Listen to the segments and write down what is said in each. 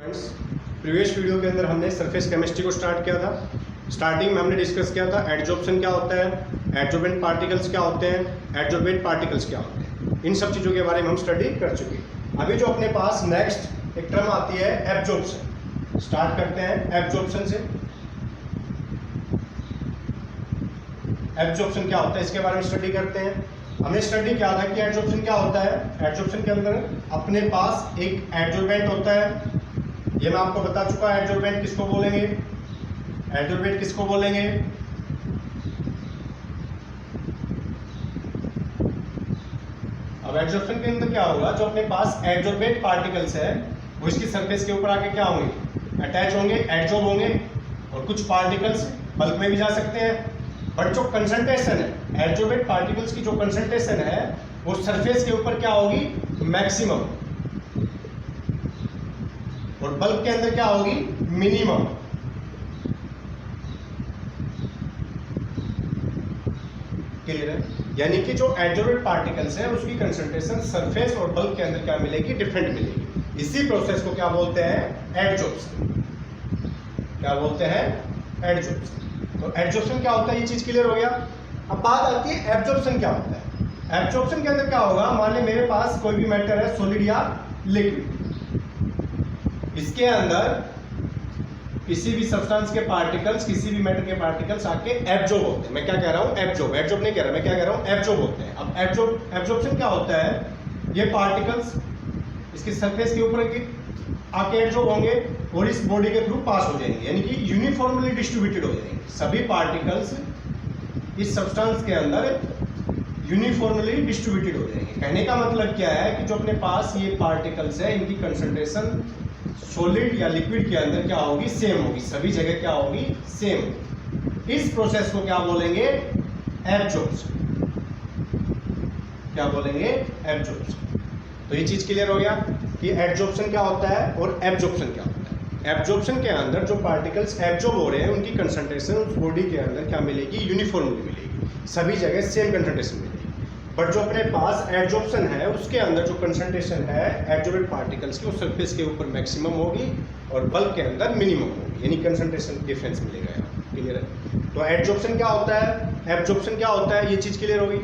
Friends, previous video के अंदर हमने सरफेस केमिस्ट्री को स्टार्ट किया था। स्टार्टिंग में हमने डिस्कस किया था एडजॉर्प्शन क्या होता है, एडजॉर्बेंट पार्टिकल्स क्या होते हैं, एडजॉर्बेंट पार्टिकल्स क्या होते हैं। इन सब चीज़ों के बारे में हम स्टडी कर चुके हैं। अभी जो अपने पास नेक्स्ट एक टर्म आती है एब्जॉर्प्शन। स्टार्ट करते हैं एब्जॉर्प्शन से। एब्जॉर्प्शन क्या होता है इसके बारे में स्टडी करते हैं। हमने स्टडी किया था कि एडजॉर्प्शन क्या होता है। एडजॉर्प्शन के अंदर अपने पास एक एडजॉर्बेंट होता है। ये मैं आपको बता चुका है एडजॉर्बेंट किसको बोलेंगे। एडजॉर्बेंट किसको बोलेंगे? अब एडजॉर्प्शन के अंदर क्या होगा, जो अपने पास एडजॉर्बेंट पार्टिकल्स है वो इसकी सरफेस के ऊपर आके क्या होंगे, अटैच होंगे, एडजॉर्ब होंगे। और कुछ पार्टिकल्स बल्क में भी जा सकते हैं, बट जो कंसंट्रेशन है एडजॉर्बेंट पार्टिकल्स की, जो कंसंट्रेशन है वो सरफेस के ऊपर क्या होगी, मैक्सिमम, और बल्ब के अंदर क्या होगी, मिनिमम। क्लियर है? यानी कि जो एडजॉर्बेंट पार्टिकल्स है उसकी कंसंट्रेशन सरफेस और बल्ब के अंदर क्या मिलेगी, डिफरेंट मिलेगी। इसी प्रोसेस को क्या बोलते हैं, एडजॉर्प्शन। क्या बोलते हैं, एडजॉर्प्शन। तो एडजॉर्प्शन क्या होता है, ये चीज क्लियर हो गया। अब बात आती है एब्जॉर्प्शन क्या होता है। एब्जॉर्प्शन के अंदर क्या होगा, मान ली मेरे पास कोई भी मैटर है, सॉलिड या लिक्विड, इसके अंदर किसी भी सब्सटेंस के पार्टिकल्स, किसी भी मैटर के पार्टिकल्स आके एब्जॉर्ब होते हैं। मैं क्या कह रहा हूं, एब्जॉर्ब। एब्जॉर्ब नहीं कह रहा, मैं क्या कह रहा हूं, एब्जॉर्ब होते हैं। अब एब्जॉर्प्शन क्या होता है, ये पार्टिकल्स इसकी सरफेस के ऊपर आके एब्जॉर्ब होंगे और इस बॉडी के थ्रू पास हो जाएंगे, यानी कि यूनिफॉर्मली डिस्ट्रीब्यूटेड हो जाएंगे। सभी पार्टिकल्स इस सब्सटेंस के अंदर यूनिफॉर्मली डिस्ट्रीब्यूटेड हो जाएंगे। कहने का मतलब क्या है कि जो अपने पास ये पार्टिकल्स है इनकी कंसंट्रेशन सॉलिड या लिक्विड के अंदर क्या होगी, सेम होगी। सभी जगह क्या होगी, सेम। इस प्रोसेस को क्या बोलेंगे, एब्जॉर्प्शन। क्या बोलेंगे, एब्जॉर्प्शन। तो ये चीज क्लियर हो गया कि एडजॉर्प्शन क्या होता है और एब्जॉर्प्शन क्या होता है। एब्जॉर्प्शन के अंदर जो पार्टिकल्स एब्जॉर्ब हो रहे हैं उनकी कंसंट्रेशन उस बॉडी के अंदर क्या मिलेगी, यूनिफॉर्मली मिलेगी, सभी जगह सेम कंसंट्रेशन मिलेगी। बट जो अपने पास एडजॉर्प्शन है उसके अंदर जो कंसंट्रेशन है एडजॉर्बेंट पार्टिकल्स की, वो सरफेस के ऊपर मैक्सिमम होगी और बल्ब के अंदर मिनिमम होगी, यानी कंसंट्रेशन डिफरेंस मिलेगा यहाँ। क्लियर है? तो एडजॉर्प्शन क्या होता है, एब्जॉर्प्शन क्या होता है, ये चीज क्लियर होगी।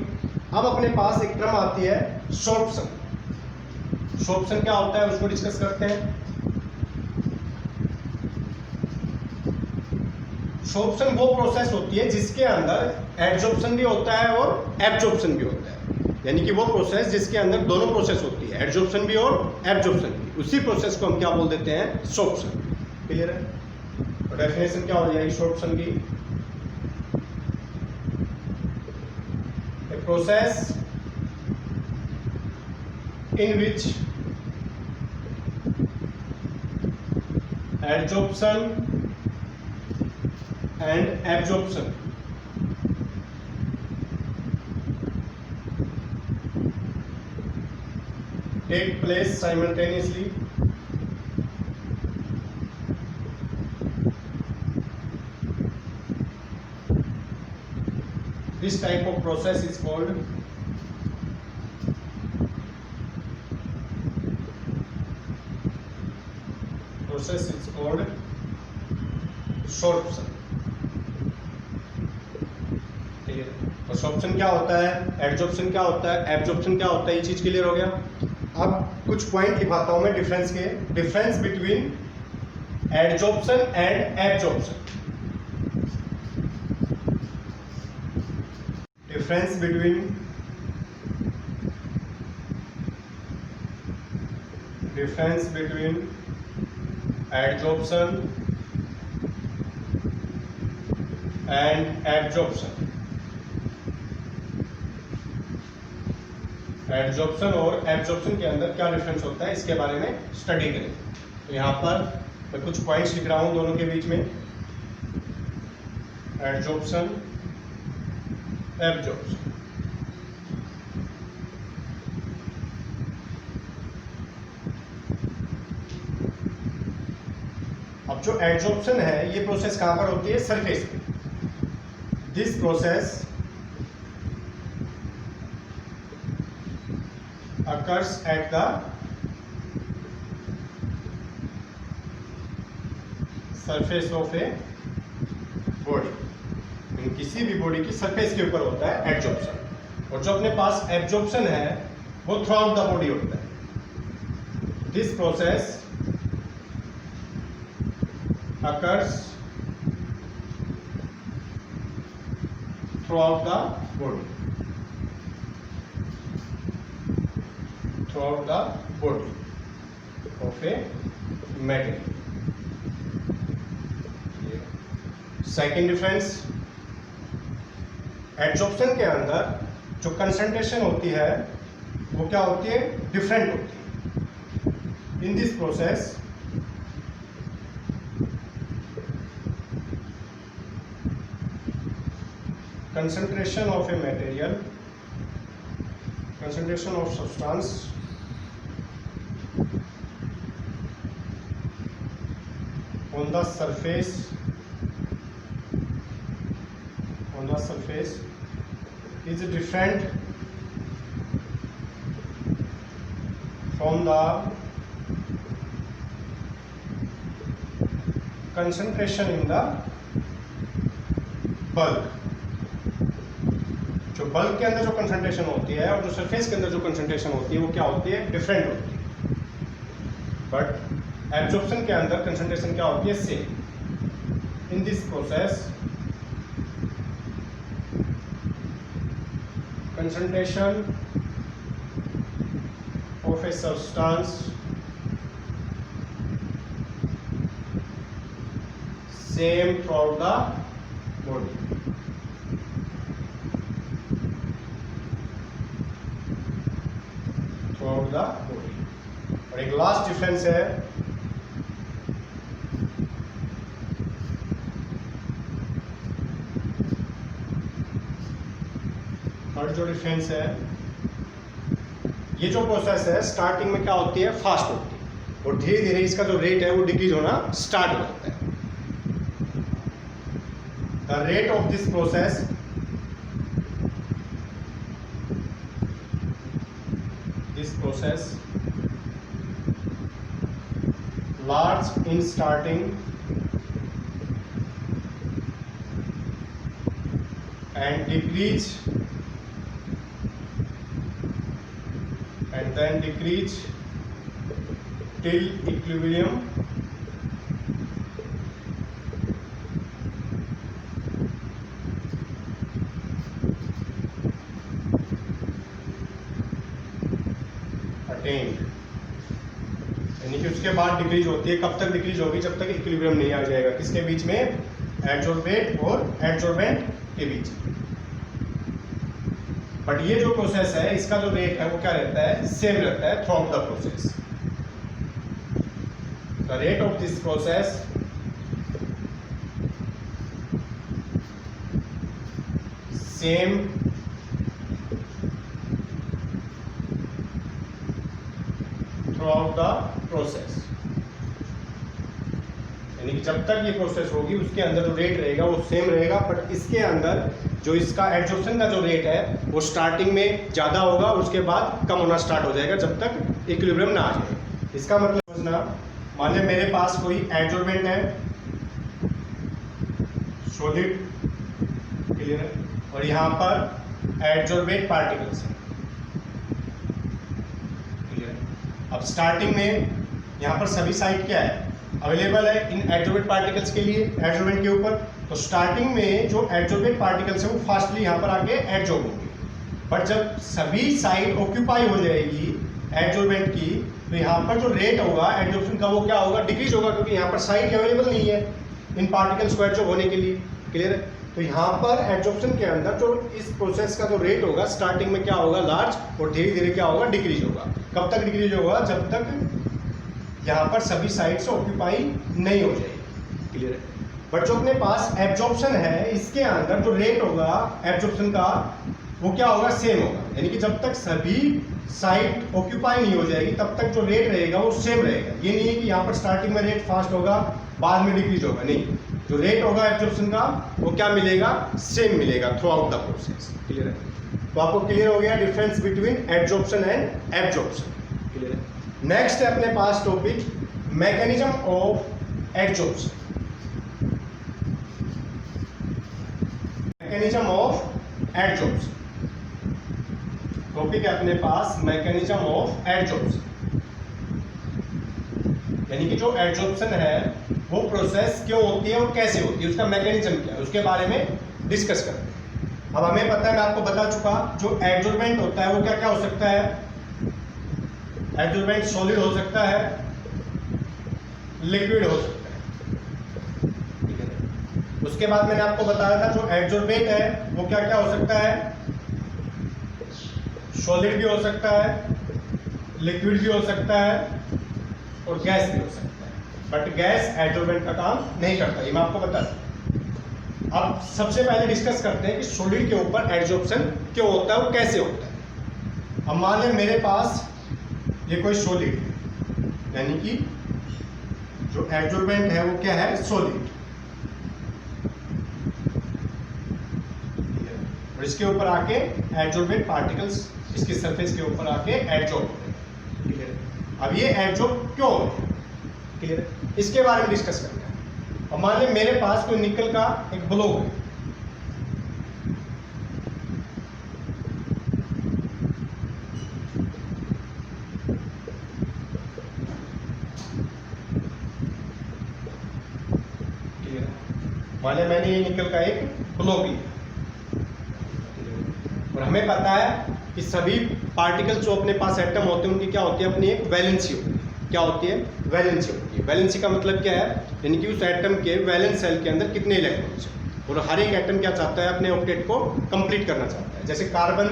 अब अपने पास एक टर्म आती है सोर्प्शन। सोर्प्शन क्या होता है उसको डिस्कस करते हैं। सोर्प्शन वो प्रोसेस होती है जिसके अंदर एडजॉर्प्शन भी होता है और एब्जॉर्प्शन भी होता है, यानी कि वो प्रोसेस जिसके अंदर दोनों प्रोसेस होती है, एडजॉर्प्शन भी और एब्जॉर्प्शन भी। उसी प्रोसेस को हम क्या बोल देते हैं, सोर्प्शन। क्लियर है? तो डेफिनेशन क्या हो जाएगी सोर्प्शन की, a process in which adsorption and absorption take place simultaneously. This type of process is called sorption. ठीक है? तो सोर्प्शन क्या होता है, एडजॉर्प्शन क्या होता है, एब्जॉर्प्शन क्या होता है, ये चीज क्लियर हो गया। अब कुछ पॉइंट लिखाता हूं मैं डिफरेंस के। Difference between adsorption and absorption. Difference between adsorption and absorption। Adsorption और एब्जॉर्प्शन के अंदर क्या डिफरेंस होता है इसके बारे में स्टडी करें। तो यहाँ पर मैं कुछ पॉइंट्स लिख रहा हूं दोनों के बीच में, एडजॉर्प्शन, एब्जॉर्प्शन। अब जो एडजॉर्प्शन है ये प्रोसेस कहां पर होती है, सरफेस पे। This process occurs at the surface of a body, किसी भी बॉडी की सरफेस के ऊपर होता है एब्जॉर्प्शन, और जो अपने पास एब्जॉर्प्शन है वो थ्रू आउट द बॉडी होता है। This process occurs throughout the body, throughout the body of a material. Second difference, absorption के अंदर जो कंसंट्रेशन होती है वो क्या होती है, डिफरेंट होती है। In this process concentration of a material, concentration of substance on the surface is different from the concentration in the bulk। जो बल्क के अंदर जो कंसंट्रेशन होती है और जो सरफेस के अंदर जो कंसंट्रेशन होती है वो क्या होती है, डिफरेंट होती है। बट एब्जॉर्प्शन के अंदर कंसंट्रेशन क्या होती है, same. In this process concentration of a substance same through the body. Throughout the body. और एक लास्ट डिफरेंस है, और जो डिफरेंस है, ये जो प्रोसेस है स्टार्टिंग में क्या होती है, फास्ट होती है, और धीरे धीरे इसका जो रेट है वो डिक्रीज होना स्टार्ट हो जाता है। The rate of this process large in starting and decrease and then decrease till equilibrium attained। यानी कि उसके बाद डिक्रीज होती है। कब तक डिक्रीज होगी, जब तक इक्विलिब्रियम नहीं आ जाएगा, किसके बीच में, एडजॉर्बेट और एडजॉर्बेंट के बीच। बट ये जो प्रोसेस है इसका जो रेट है वो क्या रहता है, सेम रहता है through out the process. The rate of this process same throughout the process. यानी कि जब तक ये प्रोसेस होगी उसके अंदर जो रेट रहेगा वो सेम रहेगा, बट इसके अंदर जो इसका एब्जॉर्प्शन का जो रेट है वो स्टार्टिंग में ज़्यादा होगा, उसके बाद कम होना स्टार्ट हो जाएगा जब तक इक्विलिब्रियम ना आ जाए। इसका मतलब समझना, मान लिया मेरे पास कोई एब्जॉर्बेंट है, सॉलिड, क्लियर है, और यहाँ पर एब्जॉर्बेंट पार्टिकल्स है। अब स्टार्टिंग में यहाँ पर सभी साइड क्या है, अवेलेबल है इन एडजॉर्बेंट पार्टिकल्स के लिए, एडजॉर्बेंट के ऊपर। तो स्टार्टिंग में जो एडजॉर्बेंट पार्टिकल्स है वो फास्टली यहाँ पर आके एडजॉर्ब होंगे, बट जब सभी साइड ऑक्यूपाई हो जाएगी एडजॉर्बेंट की, तो यहाँ पर जो रेट होगा एडजॉर्प्शन का वो क्या होगा, डिक्रीज होगा, क्योंकि यहाँ पर साइड अवेलेबल नहीं है इन पार्टिकल्स को एडजॉर्ब होने के लिए। क्लियर है। तो यहाँ पर एडजॉर्प्शन के अंदर जो इस प्रोसेस का जो रेट होगा स्टार्टिंग में क्या होगा, लार्ज, और धीरे धीरे क्या होगा, डिक्रीज होगा। कब तक डिक्रीज होगा, जब तक यहाँ पर सभी साइड से ऑक्यूपाई नहीं हो जाएगी। क्लियर है। बट जो अपने पास एब्जॉर्प्शन है इसके अंदर जो रेट होगा एब्जॉर्प्शन का वो क्या होगा, सेम होगा। यानी कि जब तक सभी साइड ऑक्यूपाई नहीं हो जाएगी तब तक जो रेट रहेगा वो सेम रहेगा। ये नहीं है कि यहाँ पर स्टार्टिंग में रेट फास्ट होगा बाद में डिक्रीज होगा, नहीं, जो रेट होगा एब्जॉर्प्शन का वो क्या मिलेगा, सेम मिलेगा throughout the process. Clear है। तो आपको क्लियर हो गया difference between absorption and absorption. Clear है। नेक्स्ट है अपने पास topic mechanism of absorption. Mechanism of adsorption. Topic है अपने पास मैकेनिज्म ऑफ एडजॉर्प्शन, यानी कि जो एडजॉर्प्शन है वो प्रोसेस क्यों होती है और कैसे होती है, उसका मैकेनिज्म क्या है, उसके बारे में डिस्कस करते हैं। अब हमें पता है, मैं आपको बता चुका, जो एडजॉर्बेंट होता है वो क्या क्या हो सकता है। एडजॉर्बेंट सॉलिड हो सकता है, लिक्विड हो सकता है, ठीक है। उसके बाद मैंने आपको बताया था जो एडजॉर्बेंट है वो क्या क्या हो सकता है, सॉलिड भी हो सकता है, लिक्विड भी हो सकता है और गैस भी हो सकता है। बट गैस एडजॉर्बेंट का काम नहीं करता, ये मैं आपको बता दूं। अब सबसे पहले डिस्कस करते हैं कि सॉलिड के ऊपर एडजॉर्प्शन क्यों होता है और कैसे होता है। अब मान लें मेरे पास ये कोई सॉलिड है, यानी कि जो एडजॉर्बेंट है वो क्या है, सॉलिड, और इसके ऊपर आके एडजॉर्बेंट पार्टिकल्स इसकी सरफेस के ऊपर आके एडजॉर्ब, ठीक है। अब ये एडजॉर्ब क्यों हो रहा है, क्लियर है, इसके बारे में डिस्कस करते हैं। अब मान लें मेरे पास कोई निकल का एक ब्लॉक है, क्लियर है, मान लें मैंने ये निकल का एक ब्लॉक लिया और हमें पता है कि सभी पार्टिकल्स जो अपने पास एटम होते हैं उनकी क्या होती है, अपनी एक वैलेंसी होती है। क्या होती है, वैलेंसी होती है। वैलेंसी का मतलब क्या है, यानी कि उस एटम के वैलेंस सेल के अंदर कितने इलेक्ट्रॉन्स हैं, और हर एक एटम क्या चाहता है, अपने ऑक्टेट को कंप्लीट करना चाहता है। जैसे कार्बन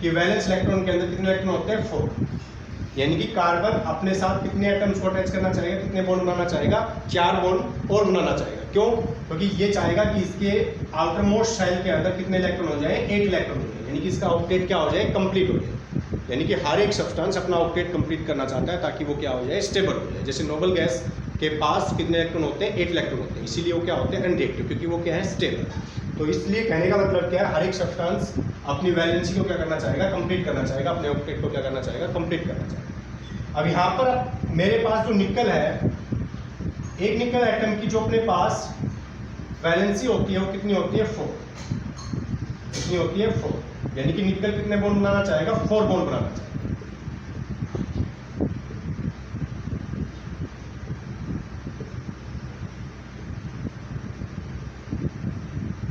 की वैलेंस इलेक्ट्रॉन के अंदर कितने इलेक्ट्रॉन होते हैं, 4, यानी कि कार्बन अपने साथ कितने एटम्स को अटैच करना चाहेगा, कितने बॉन्ड बनाना चाहेगा, 4 बॉन्ड और बनाना चाहेगा। क्यों, क्योंकि ये चाहेगा कि इसके आउटर मोस्ट सेल के अंदर कितने इलेक्ट्रॉन हो जाए, 8 इलेक्ट्रॉन हो जाए, यानी कि इसका ऑक्टेट क्या हो जाए, कंप्लीट हो जाए। यानी कि हर एक सब्सटेंस अपना ऑक्टेट कंप्लीट करना चाहता है ताकि वो क्या हो जाए, स्टेबल हो जाए। जैसे नोबल गैस के पास कितने इलेक्ट्रॉन होते हैं, 8 इलेक्ट्रॉन होते हैं, इसीलिए वो क्या होते हैं, अनरिएक्टिव, क्योंकि वो क्या है, स्टेबल। तो इसलिए कहने का मतलब क्या है, हर एक सब्सटेंस अपनी वैलेंसी को क्या करना चाहेगा, कंप्लीट करना चाहेगा, अपने ऑक्टेट को क्या करना चाहेगा, कंप्लीट करना चाहेगा। अब यहाँ पर मेरे पास जो निकल है, एक निकल एटम की जो अपने पास वैलेंसी होती है वो कितनी होती है, 4, कितनी होती है, 4, यानी कि निकल कितने बॉन्ड बनाना चाहेगा, 4 बॉन्ड बनाना चाहेगा।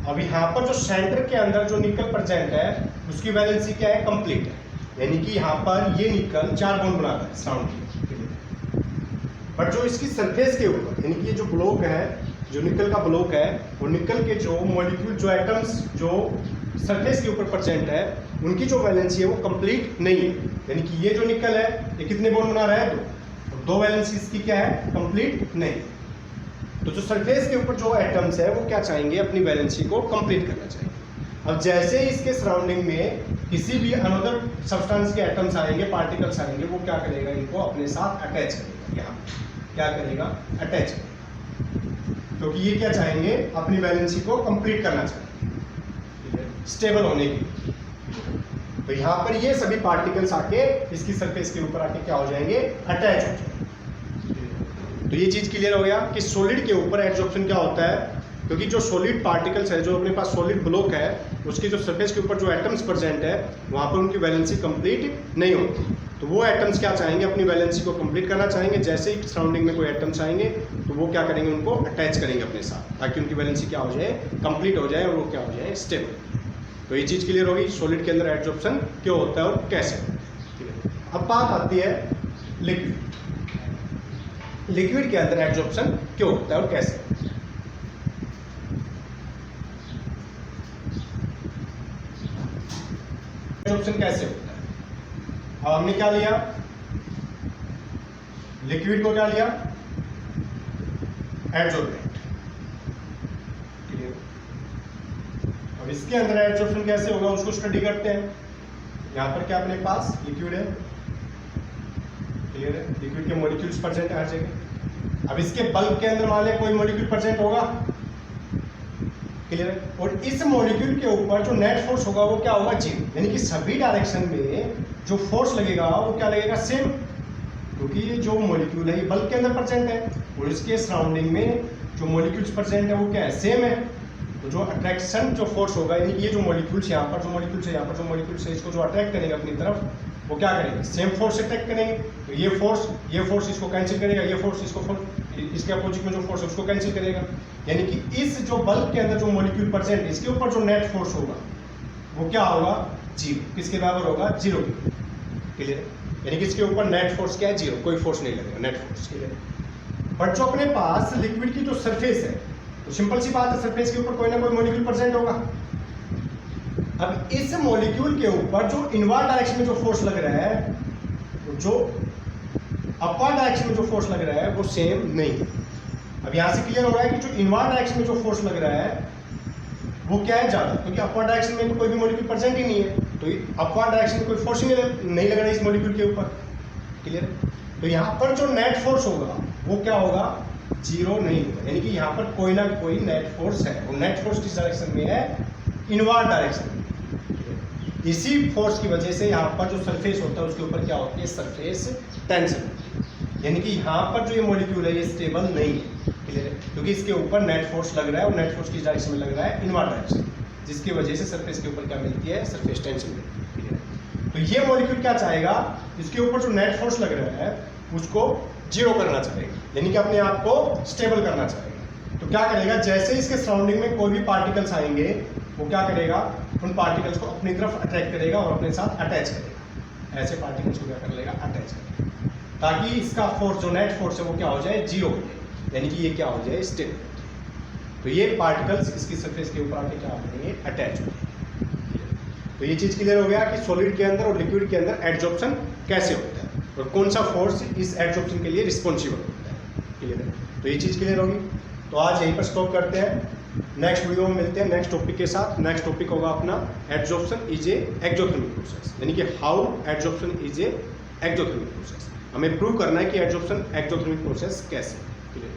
अब यहाँ पर जो सेंटर के अंदर जो निकल प्रेजेंट है उसकी वैलेंसी क्या है, कंप्लीट है, यानी कि यहाँ पर ये निकल 4 बॉन्ड बनाता है सराउंड की। बट जो इसकी सरफेस के ऊपर, यानी कि ये जो ब्लॉक है, जो निकल का ब्लॉक है, वो निकल के जो मॉलिक्यूल, जो एटम्स जो सरफेस के ऊपर प्रेजेंट है, उनकी जो वैलेंसी है वो कंप्लीट नहीं है। यानी कि ये जो निकल है ये कितने बॉन्ड बना रहा है, 2, 2 वैलेंसी इसकी क्या है, कंप्लीट नहीं। तो जो सरफेस के ऊपर जो एटम्स है वो क्या चाहेंगे, अपनी वैलेंसी को कंप्लीट करना चाहिए। अब जैसे ही इसके सराउंडिंग में किसी भी अनदर सब्सटेंस के एटम्स आएंगे, पार्टिकल्स आएंगे, वो क्या करेगा, इनको अपने साथ अटैच करेगा, यहाँ क्या करेगा, अटैच करेगा, क्योंकि ये क्या चाहेंगे, अपनी वैलेंसी को कंप्लीट करना चाहेंगे, स्टेबल होने की। तो यहाँ पर ये सभी पार्टिकल्स आके इसकी सरफेस के ऊपर आके क्या हो जाएंगे, अटैच हो जाएंगे। तो ये चीज क्लियर हो गया कि सॉलिड के ऊपर एडजॉर्प्शन क्या होता है, क्योंकि जो सॉलिड पार्टिकल्स है, जो अपने पास सॉलिड ब्लॉक है, उसकी जो सरफेस के ऊपर जो एटम्स प्रेजेंट है वहाँ पर उनकी वैलेंसी कंप्लीट नहीं होती। तो वो एटम्स क्या चाहेंगे, अपनी वैलेंसी को कंप्लीट करना चाहेंगे। जैसे ही सराउंडिंग में कोई एटम्स आएंगे तो वो क्या करेंगे, उनको अटैच करेंगे अपने साथ, ताकि उनकी वैलेंसी क्या हो जाए, कंप्लीट हो जाए और वो क्या हो जाए, स्टेबल। तो ये चीज़ क्लियर होगी, सॉलिड के अंदर एडजॉर्प्शन क्यों होता है और कैसे होता है। ठीक है, अब बात आती है लिक्विड। लिक्विड के अंदर एडजॉर्प्शन क्यों होता है और कैसे होता है। एडजॉर्प्शन कैसे होता है, अब हमने क्या लिया, लिक्विड को क्या लिया, एडजॉर्बेंट। अब इसके अंदर एडजॉर्प्शन कैसे होगा उसको स्टडी करते हैं। यहां पर क्या अपने पास लिक्विड है, क्लियर है, लिक्विड के मॉलिक्यूल्स प्रेजेंट है हर जगह। अब इसके बल्ब के अंदर मान लें कोई मॉलिक्यूल प्रेजेंट होगा, क्लियर है, और इस मॉलिक्यूल के ऊपर जो नेट फोर्स होगा वो क्या होगा, जीरो, यानी कि सभी डायरेक्शन में जो फोर्स लगेगा वो क्या लगेगा, सेम, क्योंकि ये जो मॉलिक्यूल है ये बल्ब के अंदर प्रेजेंट है और इसके सराउंडिंग में जो मॉलिक्यूल्स प्रेजेंट है वो क्या है, सेम है। तो जो अट्रैक्शन जो फोर्स होगा, यानी कि ये जो मॉलिक्यूल्स यहाँ पर, जो मॉलिक्यूल्स है यहाँ पर, जो मॉलिक्यूल्स है इसको जो अट्रैक्ट करेंगे अपनी तरफ, वो क्या करेंगे, सेम फोर्स अट्रैक्ट करेंगे। तो ये फोर्स इसको कैंसिल करेगा, ये फोर्स इसको इसके अपोजिट में जो फोर्स है उसको कैंसिल करेगा। यानी कि इस जो बल्ब के अंदर जो मॉलिक्यूल प्रेजेंट है इसके ऊपर जो नेट फोर्स होगा वो क्या होगा, जीरो। किसके बराबर होगा, जीरो के। क्लियर है? यानी कि इसके ऊपर नेट फोर्स क्या है, जीरो, कोई फोर्स नहीं लगेगा, नेट फोर्स। क्लियर है? बट जो अपने पास लिक्विड की जो सरफेस है, तो सिंपल सी बात है, सरफेस के ऊपर कोई ना कोई मॉलिक्यूल प्रेजेंट होगा। अब इस मॉलिक्यूल के ऊपर जो इनवर्ड डायरेक्शन में जो फोर्स लग रहा है, जो अपवर्ड डायरेक्शन में जो फोर्स लग रहा है वो सेम नहीं है। अब यहां से क्लियर हो रहा है कि जो इनवर्ड डायरेक्शन में जो फोर्स लग रहा है वो क्या है, ज्यादा, क्योंकि अपवर्ड डायरेक्शन में तो कोई भी मॉलिक्यूल प्रेजेंट ही नहीं है, तो अपवर्ड डायरेक्शन में कोई फोर्स ही नहीं लग रहा है इस मॉलिक्यूल के ऊपर। क्लियर? तो यहाँ पर जो नेट फोर्स होगा वो क्या होगा, जीरो नहीं होगा। यानी कि यहाँ पर कोई ना कोई नेट फोर्स है, वो नेट फोर्स किस डायरेक्शन में है, इनवर्ड डायरेक्शन में। इसी फोर्स की वजह से यहाँ पर जो सरफेस होता है उसके ऊपर क्या होती है, सरफेस टेंशन। यानी कि यहाँ पर जो ये मॉलिक्यूल है ये स्टेबल नहीं है। क्लियर है? क्योंकि इसके ऊपर नेट फोर्स लग रहा है, और नेट फोर्स किस डायरेक्शन में लग रहा है, इनवर्ड डायरेक्शन, जिसकी वजह से सरफेस के ऊपर क्या मिलती है, सरफेस टेंशन मिलती है। तो ये मॉलिक्यूल क्या चाहेगा, इसके ऊपर जो नेट फोर्स लग रहा है उसको जीरो करना चाहेगा, यानी कि अपने आप को स्टेबल करना चाहेगा। तो क्या करेगा, जैसे इसके सराउंडिंग में कोई भी पार्टिकल्स आएंगे वो क्या करेगा, उन पार्टिकल्स को अपनी तरफ अट्रैक्ट करेगा और अपने साथ अटैच करेगा। ऐसे पार्टिकल्स को क्या कर लेगा, अटैच करेगा, ताकि इसका फोर्स जो नेट फोर्स है वो क्या हो जाए, जीरो हो जाए, यानी कि ये क्या हो जाए, स्टेबल। तो ये पार्टिकल्स इसकी सरफेस के ऊपर आके क्या हो जाएंगे, अटैच हो जाएंगे। तो ये चीज क्लियर हो गया कि सॉलिड के अंदर और लिक्विड के अंदर एडजॉर्प्शन कैसे होता है और कौन सा फोर्स इस एडजॉर्प्शन के लिए रिस्पॉन्सिबल होता है। क्लियर है? तो ये चीज क्लियर होगी। तो आज यहीं पर स्टॉप करते हैं, नेक्स्ट वीडियो में मिलते हैं नेक्स्ट टॉपिक के साथ। नेक्स्ट टॉपिक होगा अपना adsorption is a exothermic process, यानी कि how adsorption is a exothermic process. हमें प्रूव करना है कि एडजॉर्प्शन एक्सोथर्मिक प्रोसेस कैसे। क्लियर?